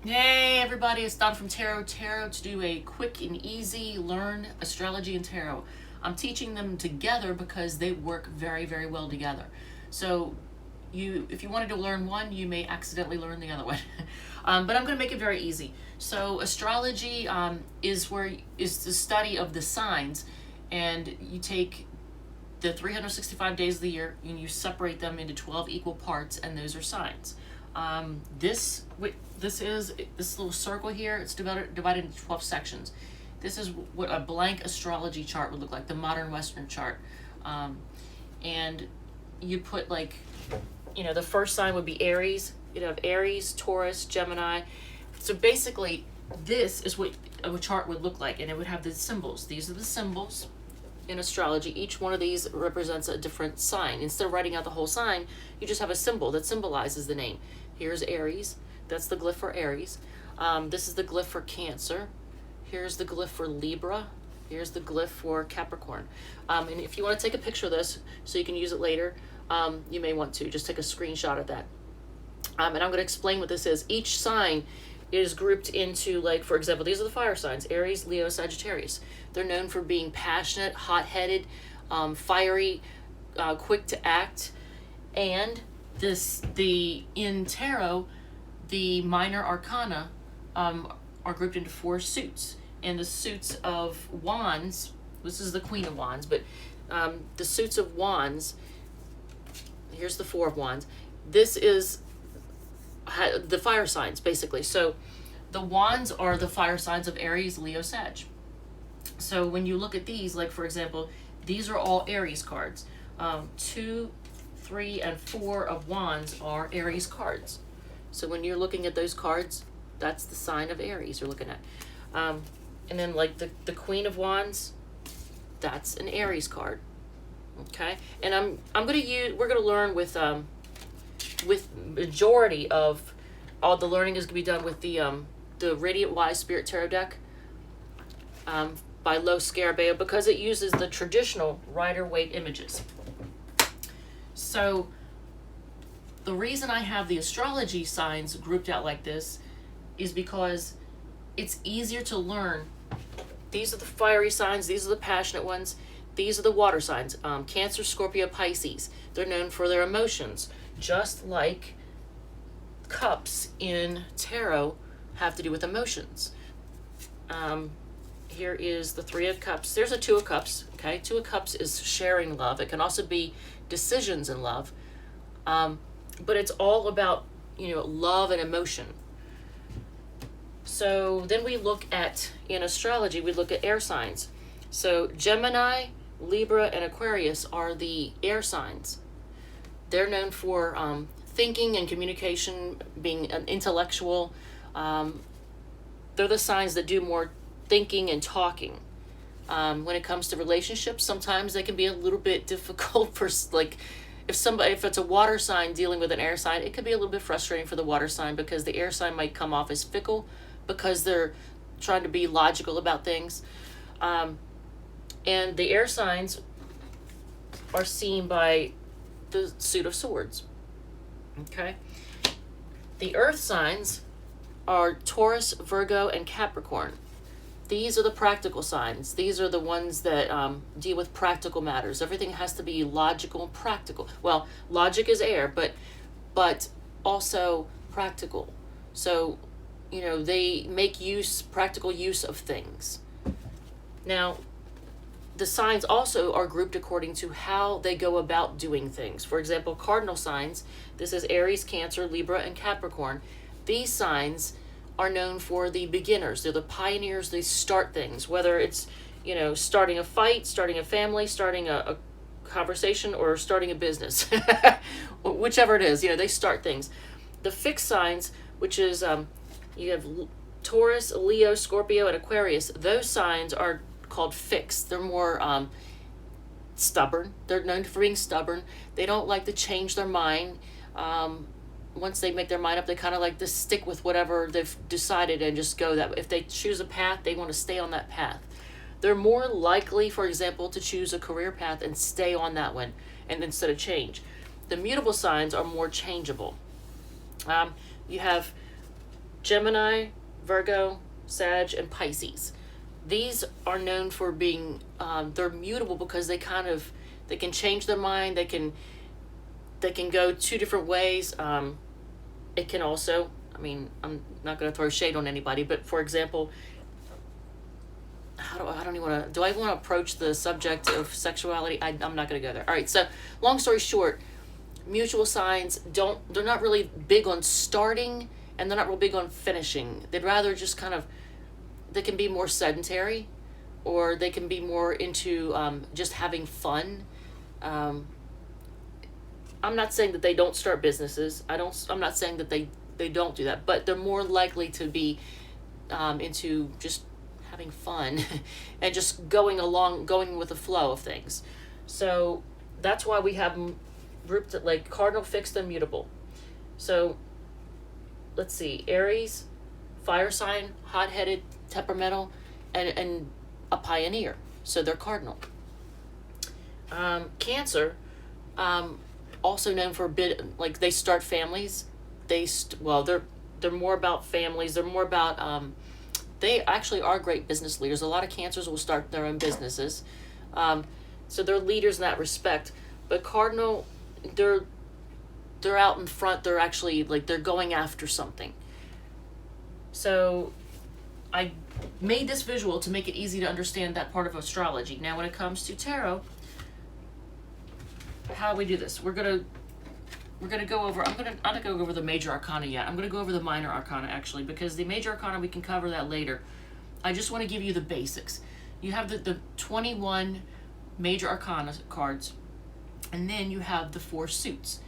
Hey everybody, it's Don from Tarot to do a quick and easy learn astrology and tarot. I'm teaching them together because they work very, very well together. So if you wanted to learn one, you may accidentally learn the other one. But I'm going to make it very easy. So astrology is the study of the signs, and you take the 365 days of the year and you separate them into 12 equal parts, and those are signs. This little circle here, it's divided into 12 sections. This is what a blank astrology chart would look like, the modern Western chart. And you put the first sign would be Aries. You'd have Aries, Taurus, Gemini. So basically, this is what a chart would look like, and it would have the symbols. These are the symbols in astrology. Each one of these represents a different sign. Instead of writing out the whole sign, you just have a symbol that symbolizes the name. Here's Aries. That's the glyph for Aries. This is the glyph for Cancer. Here's the glyph for Libra. Here's the glyph for Capricorn. And if you want to take a picture of this so you can use it later, you may want to. Just take a screenshot of that. And I'm going to explain what this is. Each sign is grouped into, for example, these are the fire signs: Aries, Leo, Sagittarius. They're known for being passionate, hot-headed, fiery, quick to act. And in tarot, the minor arcana are grouped into 4 suits. And the suits of wands, this is the Queen of Wands, but the suits of wands, here's the 4 of wands. This is the fire signs, basically. So the wands are the fire signs of Aries, Leo, Sag. So when you look at these, for example, these are all Aries cards. 2, 3, and 4 of wands are Aries cards. So when you're looking at those cards, that's the sign of Aries you're looking at. And then the Queen of Wands, that's an Aries card. Okay, and we're gonna learn with majority of all the learning is gonna be done with the Radiant Wise Spirit Tarot deck by Lo Scarabeo, because it uses the traditional Rider-Waite images. So the reason I have the astrology signs grouped out like this is because it's easier to learn. These are the fiery signs. These are the passionate ones. These are the water signs. Cancer, Scorpio, Pisces. They're known for their emotions. Just like cups in tarot have to do with emotions. Here is the 3 of Cups. There's a 2 of Cups. Okay, 2 of Cups is sharing love. It can also be decisions in love. But it's all about, love and emotion. So then we look at, in astrology, we look at air signs. So Gemini, Libra, and Aquarius are the air signs. They're known for thinking and communication, being an intellectual. They're the signs that do more thinking and talking. When it comes to relationships, sometimes they can be a little bit difficult for, if it's a water sign dealing with an air sign, it could be a little bit frustrating for the water sign, because the air sign might come off as fickle because they're trying to be logical about things. And the air signs are seen by the suit of swords. Okay? The earth signs are Taurus, Virgo, and Capricorn. These are the practical signs. These are the ones that deal with practical matters. Everything has to be logical and practical. Well, logic is air, but also practical. So, they make practical use of things. Now, the signs also are grouped according to how they go about doing things. For example, cardinal signs, this is Aries, Cancer, Libra, and Capricorn. These signs are known for the beginners. They're the pioneers. They start things, whether it's, starting a fight, starting a family, starting a conversation, or starting a business. Whichever it is, they start things. The fixed signs, which is, you have Taurus, Leo, Scorpio, and Aquarius. Those signs are called fixed. They're more stubborn. They're known for being stubborn. They don't like to change their mind. Once they make their mind up, they kind of like to stick with whatever they've decided and just go that way. If they choose a path, they want to stay on that path. They're more likely, for example, to choose a career path and stay on that one, and instead of change. The mutable signs are more changeable. You have Gemini, Virgo, Sag, and Pisces. These are known for being, they're mutable because they can change their mind. They can go two different ways. It can also, I mean, I'm not going to throw shade on anybody, but for example, do I want to approach the subject of sexuality? I'm not going to go there. All right. So long story short, mutual signs they're not really big on starting, and they're not real big on finishing. They'd rather just they can be more sedentary, or they can be more into just having fun. I'm not saying that they don't start businesses. I'm not saying that they don't do that, but they're more likely to be into just having fun and just going with the flow of things. So that's why we have them grouped like cardinal, fixed, and mutable. So let's see, Aries, fire sign, hot-headed, temperamental, and a pioneer. So they're cardinal. Cancer, also known for a bit, like they start families. They're more about families. They're more about, they actually are great business leaders. A lot of Cancers will start their own businesses. So they're leaders in that respect. But cardinal, they're out in front. They're actually they're going after something. So I made this visual to make it easy to understand that part of astrology. Now when it comes to tarot, how do we do this? We're gonna go over, I'm not gonna go over the major arcana yet. I'm gonna go over the minor arcana actually, because the major arcana, we can cover that later. I just want to give you the basics. You have the 21 major arcana cards, and then you have the 4 suits.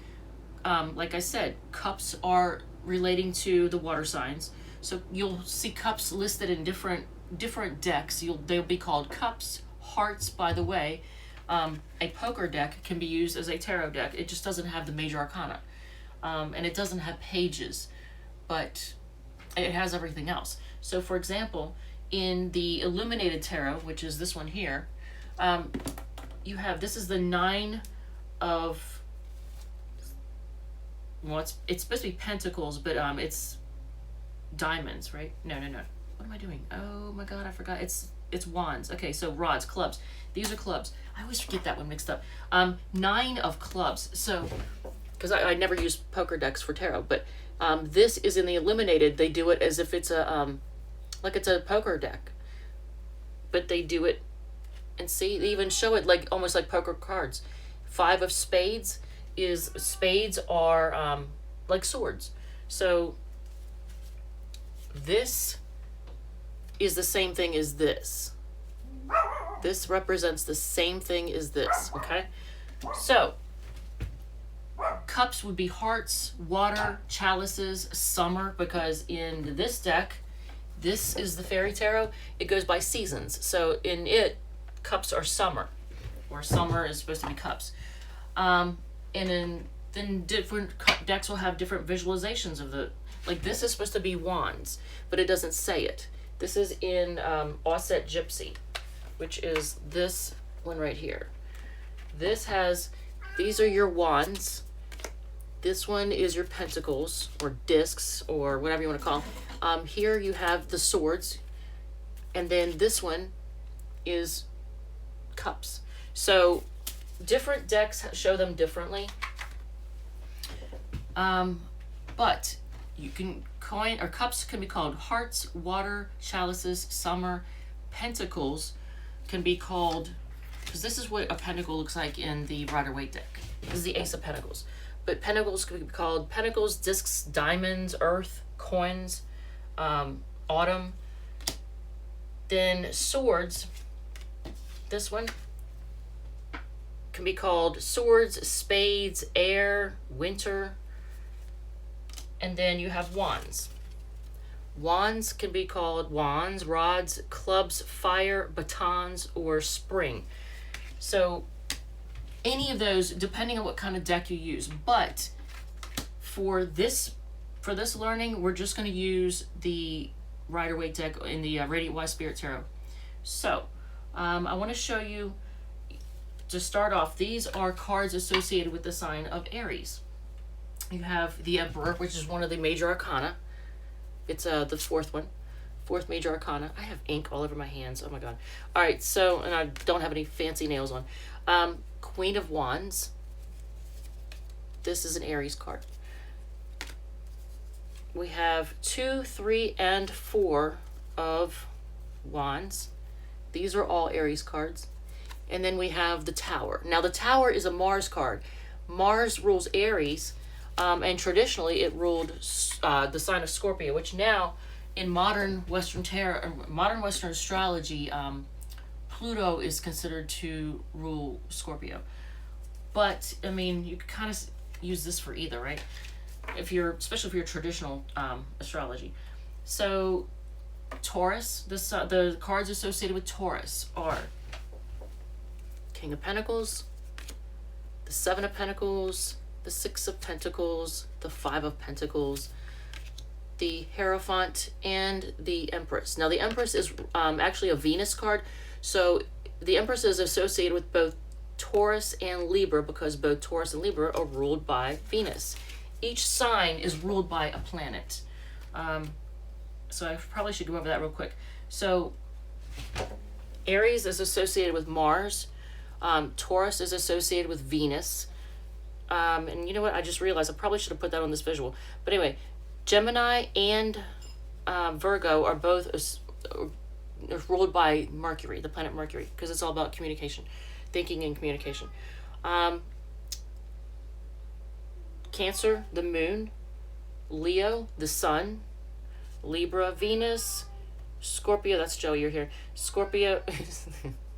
Like I said, cups are relating to the water signs. So you'll see cups listed in different decks. They'll be called cups. Hearts, by the way, a poker deck can be used as a tarot deck. It just doesn't have the major arcana, and it doesn't have pages, but it has everything else. So for example, in the Illuminated Tarot, which is this one here, this is the 9 of, well, it's supposed to be Pentacles, but it's diamonds, right? No. What am I doing? Oh my God, I forgot. It's wands. Okay, so rods, clubs. These are clubs. I always get that one mixed up. 9 of clubs. So, because I never use poker decks for tarot, but this is in the Illuminated. They do it as if it's like it's a poker deck, but they do it, and see, they even show it almost like poker cards. 5 of spades are like swords. So this is the same thing as this. This represents the same thing as this, okay? So cups would be hearts, water, chalices, summer, because in this deck, this is the fairy tarot. It goes by seasons. So in it, cups are summer, or summer is supposed to be cups. And then different decks will have different visualizations of this is supposed to be wands, but it doesn't say it. This is in Offset Gypsy, which is this one right here. These are your wands. This one is your pentacles, or discs, or whatever you want to call them. Here you have the swords, and then this one is cups. So different decks show them differently. But you can coin, or cups can be called hearts, water, chalices, summer. Pentacles can be called, because this is what a pentacle looks like in the Rider-Waite deck. This is the Ace of Pentacles. But pentacles can be called pentacles, discs, diamonds, earth, coins, autumn. Then swords, this one can be called swords, spades, air, winter. And then you have wands. Wands can be called wands, rods, clubs, fire, batons, or spring. So any of those, depending on what kind of deck you use. But for this learning, we're just going to use the Rider-Waite deck in the Radiant Wise Spirit Tarot. So I want to show you, to start off, these are cards associated with the sign of Aries. You have the Emperor, which is one of the major arcana. It's the fourth one. Fourth major arcana. I have ink all over my hands. Oh my god. All right, so, and I don't have any fancy nails on. Queen of Wands. This is an Aries card. We have 2, 3, and 4 of Wands. These are all Aries cards. And then we have the Tower. Now the Tower is a Mars card. Mars rules Aries, and traditionally it ruled the sign of Scorpio, which now in modern Western modern Western astrology, Pluto is considered to rule Scorpio. But I mean, you can kind of use this for either, right? Especially if you're traditional astrology. So Taurus, the cards associated with Taurus are King of Pentacles, the 7 of Pentacles, the 6 of Pentacles, the 5 of Pentacles, the Hierophant, and the Empress. Now the Empress is actually a Venus card, so the Empress is associated with both Taurus and Libra because both Taurus and Libra are ruled by Venus. Each sign is ruled by a planet. So I probably should go over that real quick. So Aries is associated with Mars. Taurus is associated with Venus. And you know what? I just realized I probably should have put that on this visual. But anyway, Gemini and Virgo are both ruled by Mercury, the planet Mercury, because it's all about communication, thinking and communication. Cancer, the moon. Leo, the sun. Libra, Venus. Scorpio, that's Joe, you're here. Scorpio,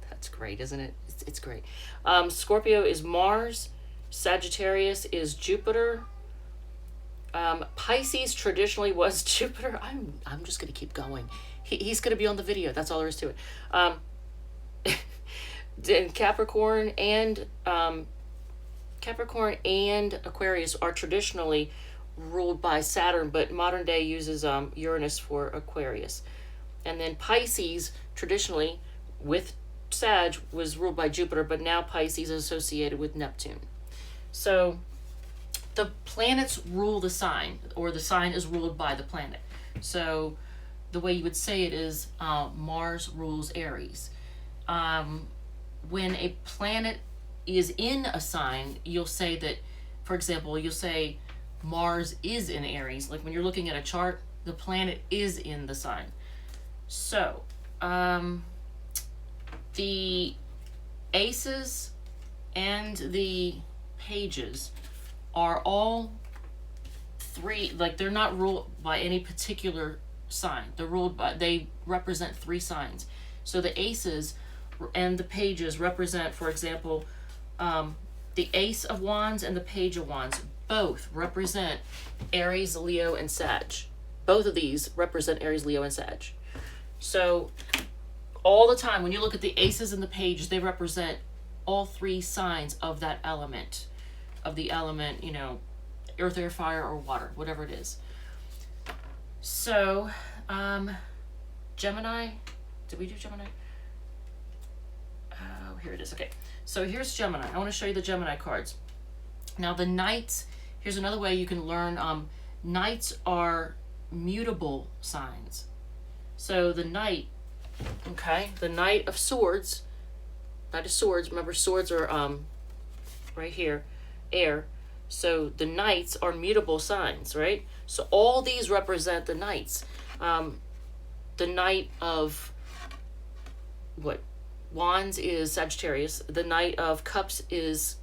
that's great, isn't it? It's great. Scorpio is Mars. Sagittarius is Jupiter. Pisces traditionally was Jupiter. I'm just going to keep going. He's going to be on the video. That's all there is to it. Then Capricorn and Aquarius are traditionally ruled by Saturn, but modern day uses Uranus for Aquarius. And then Pisces traditionally with Sag was ruled by Jupiter, but now Pisces is associated with Neptune. So the planets rule the sign, or the sign is ruled by the planet. So the way you would say it is Mars rules Aries. When a planet is in a sign, you'll say that, for example, you'll say Mars is in Aries. Like when you're looking at a chart, the planet is in the sign. So the aces and the pages are all three, like they're not ruled by any particular sign. They represent 3 signs. So the aces and the pages represent, for example, the Ace of Wands and the Page of Wands both represent Aries, Leo, and Sag. Both of these represent Aries, Leo, and Sag. So all the time when you look at the aces and the pages, they represent all 3 signs of that element, you know, earth, air, fire, or water, whatever it is. So Gemini, did we do Gemini? Oh, here it is. Okay, so here's Gemini. I want to show you the Gemini cards. Now the Knights, here's another way you can learn. Knights are mutable signs. So the Knight, okay, the Knight of Swords, remember swords are right here, air. So the Knights are mutable signs, right? So all these represent the Knights. The Knight of Wands is Sagittarius. The Knight of Cups is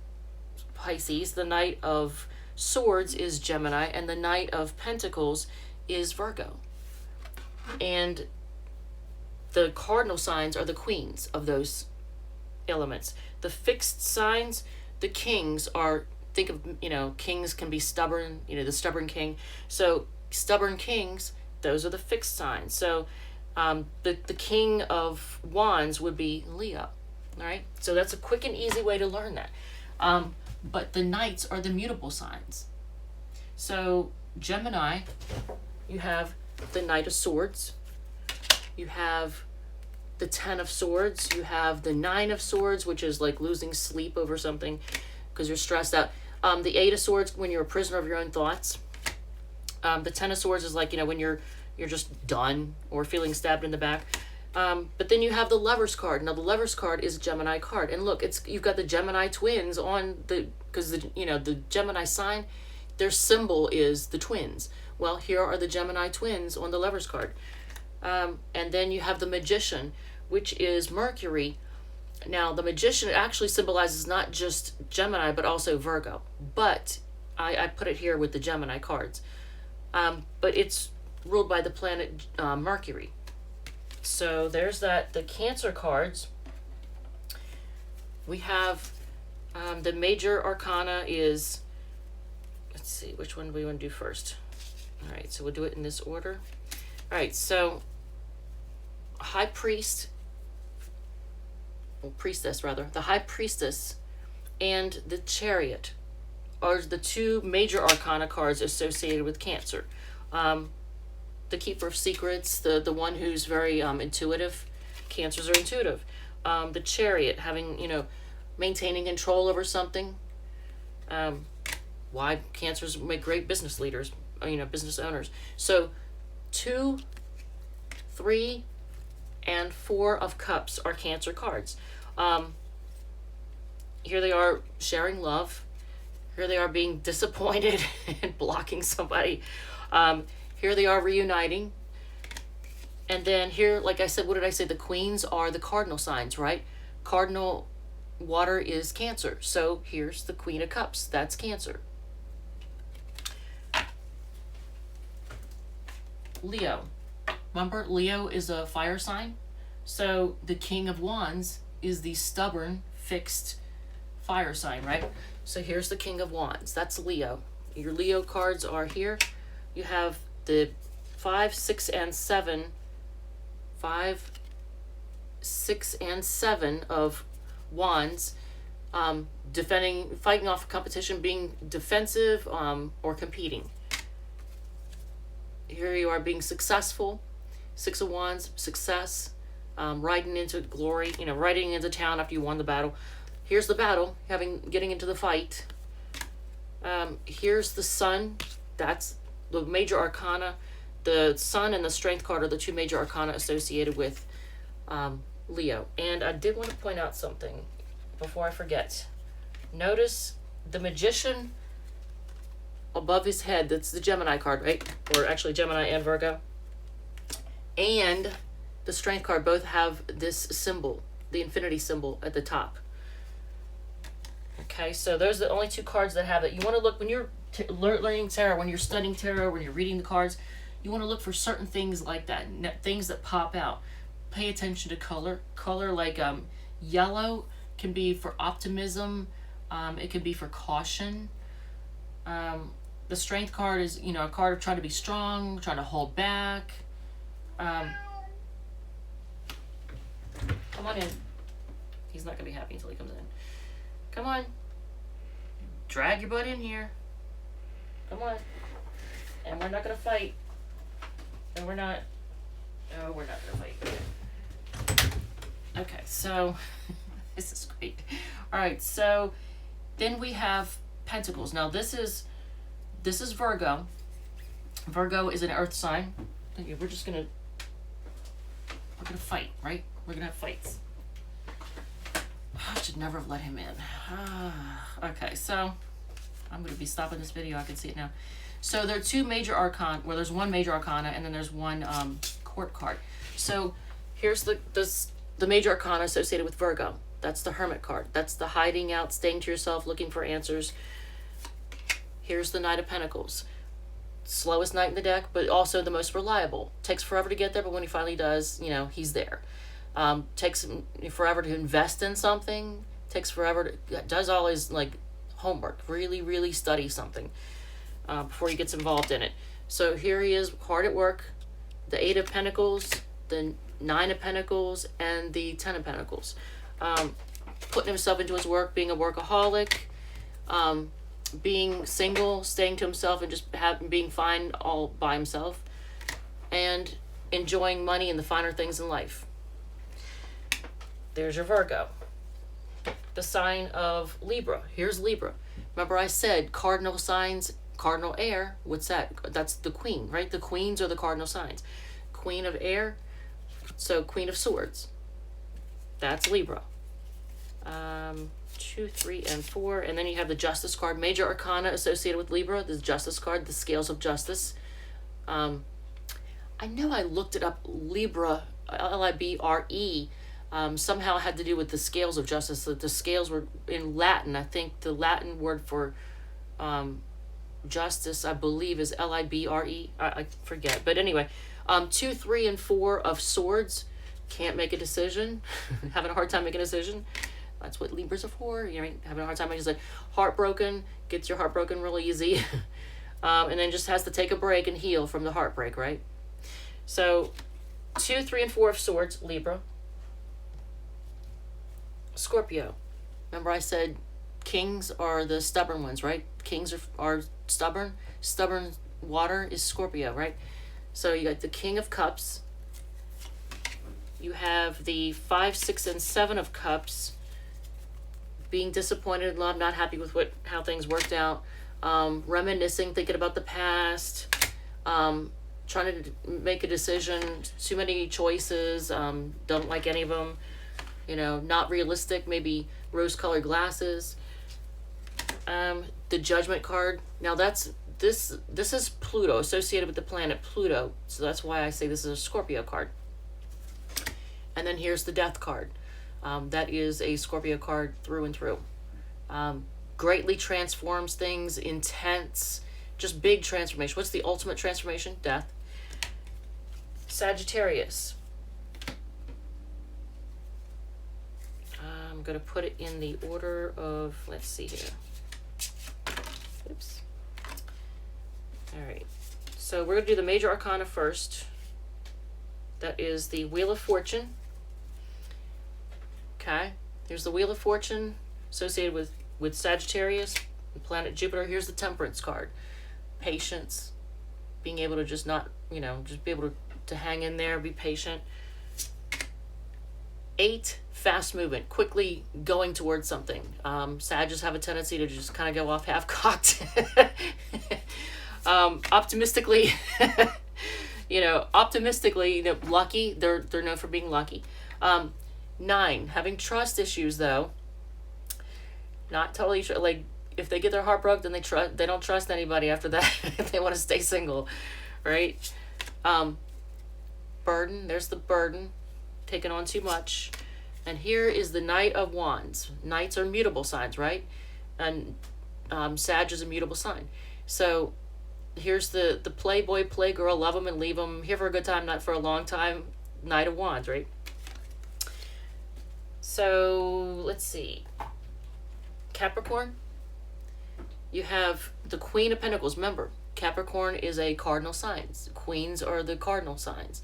Pisces. The Knight of Swords is Gemini. And the Knight of Pentacles is Virgo. And the cardinal signs are the queens of those elements. The fixed signs, the kings are, think of, you know, kings can be stubborn, you know, the stubborn king. So stubborn kings, those are the fixed signs. So the king of wands would be Leo. All right, so that's a quick and easy way to learn that. But the knights are the mutable signs. So Gemini, you have the Knight of Swords, you have the 10 of Swords, you have the 9 of Swords, which is like losing sleep over something because you're stressed out. The 8 of Swords, when you're a prisoner of your own thoughts. The 10 of Swords is like, you know, when you're you're just done, or feeling stabbed in the back. But then you have the Lovers card. Now the Lovers card is a Gemini card, and look, you've got the Gemini twins on because the Gemini sign, their symbol is the twins. Well, here are the Gemini twins on the Lovers card. And then you have the Magician, which is Mercury. Now, the Magician actually symbolizes not just Gemini, but also Virgo. But I put it here with the Gemini cards. But it's ruled by the planet Mercury. So there's that. The Cancer cards. We have the major arcana is, let's see, which one do we want to do first? All right, so we'll do it in this order. All right, so High Priest, or Priestess rather, the High Priestess and the Chariot are the two major arcana cards associated with Cancer. The Keeper of Secrets, the one who's very intuitive. Cancers are intuitive. The Chariot, having, maintaining control over something. Why Cancers make great business leaders, business owners. So 2, 3, and 4 of Cups are Cancer cards. Here they are sharing love. Here they are being disappointed and blocking somebody. Here they are reuniting. And then here, like I said, what did I say? The Queens are the cardinal signs, right? Cardinal water is Cancer. So here's the Queen of Cups. That's Cancer. Leo. Remember, Leo is a fire sign. So the King of Wands is the stubborn, fixed fire sign, right? So here's the King of Wands. That's Leo. Your Leo cards are here. You have the 5, 6, and 7. 5, 6, and 7 of Wands. Defending, fighting off competition, being defensive, or competing. Here you are being successful. 6 of Wands, success. Riding into glory, riding into town after you won the battle. Here's the battle, getting into the fight. Here's the Sun. That's the major arcana. The Sun and the Strength card are the two major arcana associated with Leo. And I did want to point out something before I forget. Notice the Magician above his head. That's the Gemini card, right? Or actually Gemini and Virgo. And the Strength card both have this symbol, the infinity symbol at the top. Okay, so those are the only two cards that have it. You want to look, when you're learning tarot, when you're studying tarot, when you're reading the cards, you want to look for certain things like that, things that pop out. Pay attention to color. Color like yellow can be for optimism. It can be for caution. The Strength card is, a card of trying to be strong, trying to hold back. Come on in. He's not going to be happy until he comes in. Come on. Drag your butt in here. Come on. And we're not going to fight. And we're not. No, we're not going to fight. Okay, so this is great. All right, so then we have Pentacles. Now this is Virgo. Virgo is an earth sign. Okay, we're gonna fight, right? We're gonna have fights. I should never have let him in. Okay, so I'm going to be stopping this video. I can see it now. So there are two major arcana. Well, there's one major arcana, and then there's one court card. So here's the major arcana associated with Virgo. That's the Hermit card. That's the hiding out, staying to yourself, looking for answers. Here's the Knight of Pentacles. Slowest knight in the deck, but also the most reliable. Takes forever to get there, but when he finally does, he's there. Takes forever to invest in something. Takes forever to does all his homework. Really study something before he gets involved in it. So here he is, hard at work. The 8 of Pentacles, the 9 of Pentacles, and the 10 of Pentacles. Putting himself into his work, being a workaholic, being single, staying to himself, and just being fine all by himself, and enjoying money and the finer things in life. There's your Virgo. The sign of Libra. Here's Libra. Remember I said cardinal signs Cardinal air, what's that? That's the queen, right? The queens are the cardinal signs. Queen of air, so Queen of Swords. That's Libra. 2, 3, and 4. And then you have the Justice card. Major Arcana associated with Libra. The Justice card, the Scales of Justice. I know I looked it up. Libra, Libre, somehow had to do with the Scales of Justice. That the scales were in Latin. I think the Latin word for justice, I believe, is Libre. I forget. But anyway, 2, 3, and 4 of Swords. Can't make a decision. Having a hard time making a decision. That's what Libras are for. You know, having a hard time making a decision. Heartbroken. Gets your heart broken real easy. And then just has to take a break and heal from the heartbreak, right? So 2, 3, and 4 of Swords, Libra. Scorpio. Remember I said kings are the stubborn ones, right? Kings are stubborn. Stubborn water is Scorpio, right? So you got the King of Cups. You have the 5, 6, and 7 of Cups. Being disappointed in love, not happy with how things worked out. Reminiscing, thinking about the past. Trying to make a decision. Too many choices. Don't like any of them. You know, not realistic. Maybe rose-colored glasses. The Judgment card. Now that's this is Pluto, associated with the planet Pluto. So that's why I say this is a Scorpio card. And then here's the Death card. That is a Scorpio card through and through. Greatly transforms things, intense, just big transformation. What's the ultimate transformation? Death. Sagittarius. I'm going to put it in the order of, let's see here. Oops. All right. So we're going to do the Major Arcana first. That is the Wheel of Fortune. Okay. Here's the Wheel of Fortune associated with Sagittarius, the planet Jupiter. Here's the Temperance card. Patience. Being able to just not, you know, just be able to hang in there, be patient. 8, fast movement, quickly going towards something. Sagittarius have a tendency to just kind of go off half-cocked. Optimistically, lucky. They're known for being lucky. 9, having trust issues though. Not totally sure. Like if they get their heart broke, then they don't trust anybody after that. They want to stay single, right? Burden. There's the burden. Taking on too much. And here is the Knight of Wands. Knights are mutable signs, right? And Sag is a mutable sign. So here's the playboy, playgirl, love them and leave them, here for a good time, not for a long time. Knight of Wands, right? So let's see. Capricorn. You have the Queen of Pentacles. Remember, Capricorn is a cardinal sign. Queens are the cardinal signs.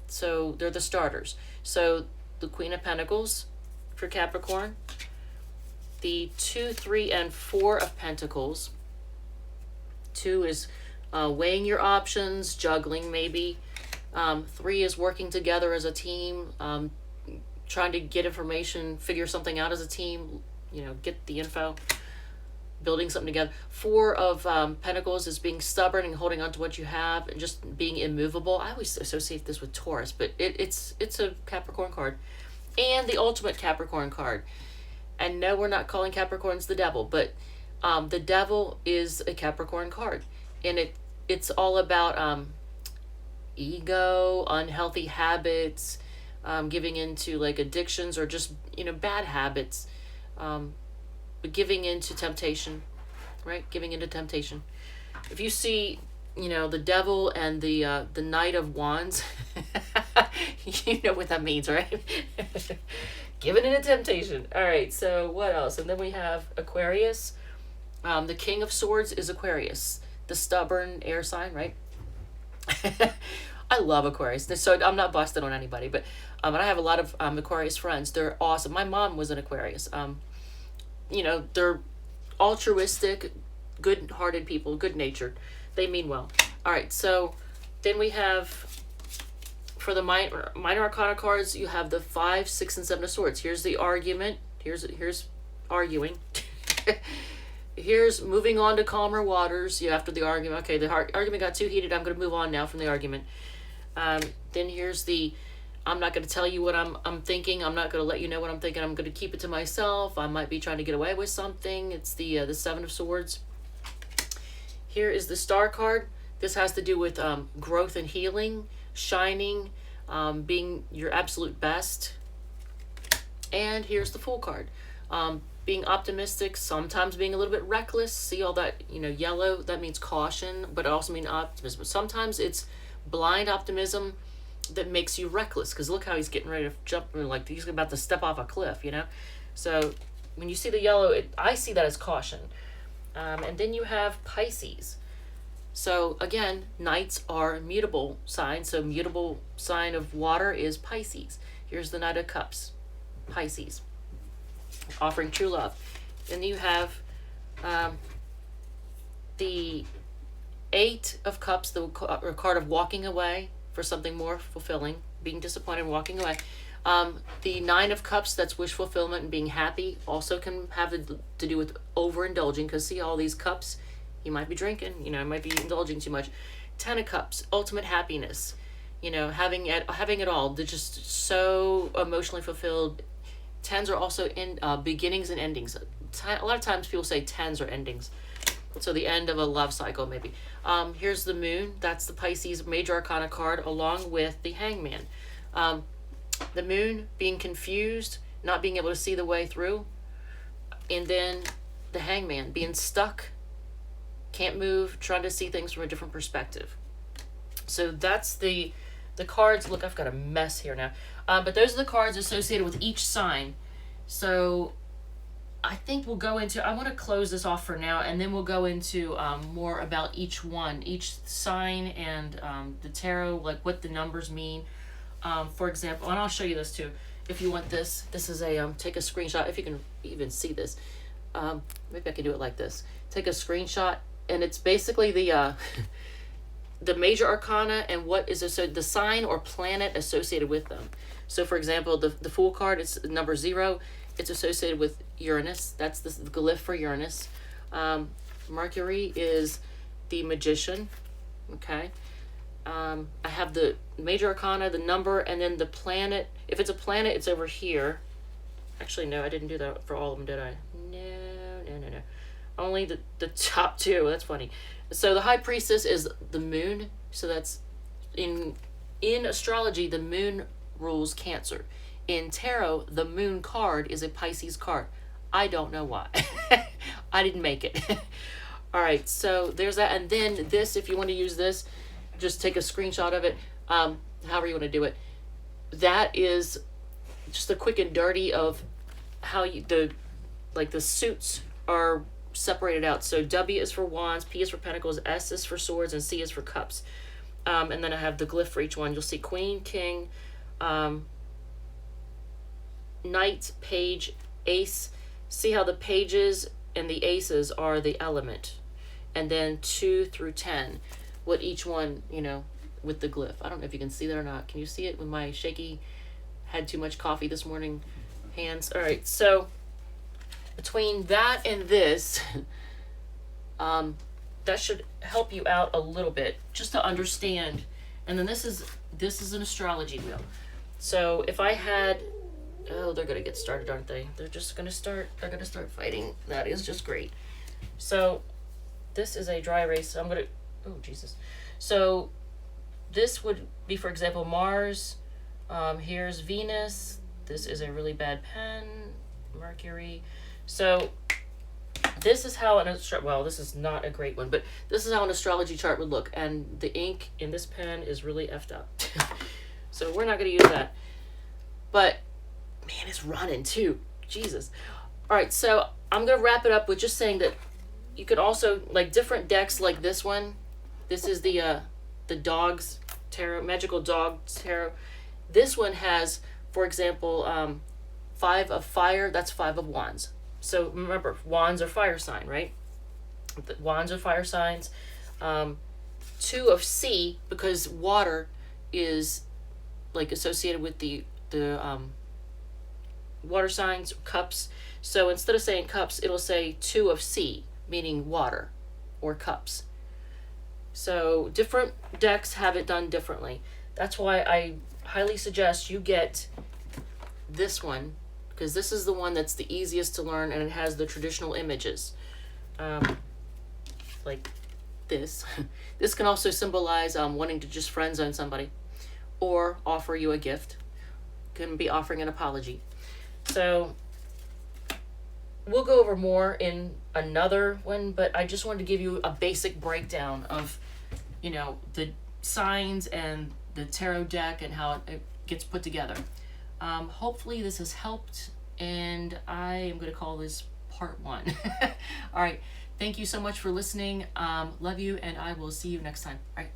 So they're the starters. So the Queen of Pentacles for Capricorn. The 2, 3, and 4 of Pentacles. 2 is weighing your options, juggling maybe. 3 is working together as a team, trying to get information, figure something out as a team, get the info, building something together. 4 of Pentacles is being stubborn and holding on to what you have and just being immovable. I always associate this with Taurus, but it's a Capricorn card. And the ultimate Capricorn card. And no, we're not calling Capricorns the devil, but the devil is a Capricorn card. And it's all about ego, unhealthy habits, giving into like addictions or just, bad habits, but giving into temptation, right? Giving into temptation. If you see, the devil and the Knight of Wands, you know what that means, right? Giving into temptation. All right, so what else? And then we have Aquarius. The King of Swords is Aquarius, the stubborn air sign, right? I love Aquarius. So I'm not busted on anybody, but I have a lot of Aquarius friends. They're awesome. My mom was an Aquarius. They're altruistic, good-hearted people, good-natured. They mean well. All right, so then we have, for the minor Arcana cards, you have the 5, 6, and 7 of Swords. Here's the argument. Here's arguing. here's moving on to calmer waters. After the argument, okay, the argument got too heated. I'm going to move on now from the argument. Then here's the, I'm not going to tell you what I'm thinking. I'm not going to let you know what I'm thinking. I'm going to keep it to myself. I might be trying to get away with something. It's the Seven of Swords. Here is the Star card. This has to do with growth and healing, shining, being your absolute best. And here's the Fool card. Being optimistic, sometimes being a little bit reckless. See all that, yellow? That means caution, but it also means optimism. Sometimes it's blind optimism that makes you reckless, because look how he's getting ready to jump, like he's about to step off a cliff, So when you see the yellow, I see that as caution. And then you have Pisces. So again, knights are mutable signs. So mutable sign of water is Pisces. Here's the Knight of Cups, Pisces, offering true love. And you have the Eight of Cups, the card of walking away for something more fulfilling, being disappointed, walking away. The Nine of Cups, that's wish fulfillment and being happy, also can have to do with overindulging, because see all these cups, you might be drinking, might be indulging too much. Ten of Cups, ultimate happiness, having it all. They're just so emotionally fulfilled. Tens are also in beginnings and endings. A lot of times people say tens are endings. So the end of a love cycle, maybe. Here's the Moon. That's the Pisces Major Arcana card, along with the Hangman. The Moon, being confused, not being able to see the way through. And then the Hangman, being stuck, can't move, trying to see things from a different perspective. So that's the cards. Look, I've got a mess here now. But those are the cards associated with each sign. So I think we'll go into, I want to close this off for now, and then we'll go into more about each one, each sign, and the tarot, like what the numbers mean. For example, and I'll show you this too. If you want this, this is a, take a screenshot, if you can even see this. Maybe I can do it like this. Take a screenshot, and it's basically the the major arcana and what is the sign or planet associated with them. So for example, the Fool card, it's number 0. It's associated with Uranus. That's the glyph for Uranus. Mercury is the Magician. Okay. I have the major arcana, the number, and then the planet. If it's a planet, it's over here. Actually, no, I didn't do that for all of them, did I? No. Only the top 2. That's funny. So the High Priestess is the Moon. So that's in astrology, the Moon rules Cancer. In tarot, the Moon card is a Pisces card. I don't know why. I didn't make it. All right, so there's that. And then this, if you want to use this, just take a screenshot of it, however you want to do it. That is just a quick and dirty of how the suits are separated out. So W is for Wands, P is for Pentacles, S is for Swords, and C is for Cups. And then I have the glyph for each one. You'll see Queen, King, Knight, Page, Ace. See how the pages and the aces are the element. And then 2 through 10, what each one, with the glyph. I don't know if you can see that or not. Can you see it with my shaky, had too much coffee this morning hands? All right, so between that and this, that should help you out a little bit, just to understand. And then this is an astrology wheel. So if I had, oh, they're gonna get started, aren't they? They're gonna start fighting. That is just great. So this is a dry erase. So I'm gonna, oh Jesus. So this would be, for example, Mars. Here's Venus. This is a really bad pen. Mercury. So this is how well, this is not a great one, but this is how an astrology chart would look. And the ink in this pen is really effed up. So we're not going to use that. But man, it's running too. Jesus. All right, so I'm going to wrap it up with just saying that you could also, like different decks like this one. This is the Dogs Tarot, Magical Dog Tarot. This one has, for example, 5 of Fire. That's 5 of Wands. So remember, Wands are fire sign, right? The Wands are fire signs. 2 of Sea, because water is like associated with the water signs, cups. So instead of saying cups, it'll say 2 of Sea, meaning water or cups. So different decks have it done differently. That's why I highly suggest you get this one, because this is the one that's the easiest to learn, and it has the traditional images. Like this. This can also symbolize wanting to just friend zone somebody or offer you a gift. Can be offering an apology. So we'll go over more in another one, but I just wanted to give you a basic breakdown of, you know, the signs and the tarot deck and how it gets put together. Hopefully this has helped, and I am going to call this part 1. All right. Thank you so much for listening. Love you, and I will see you next time. All right.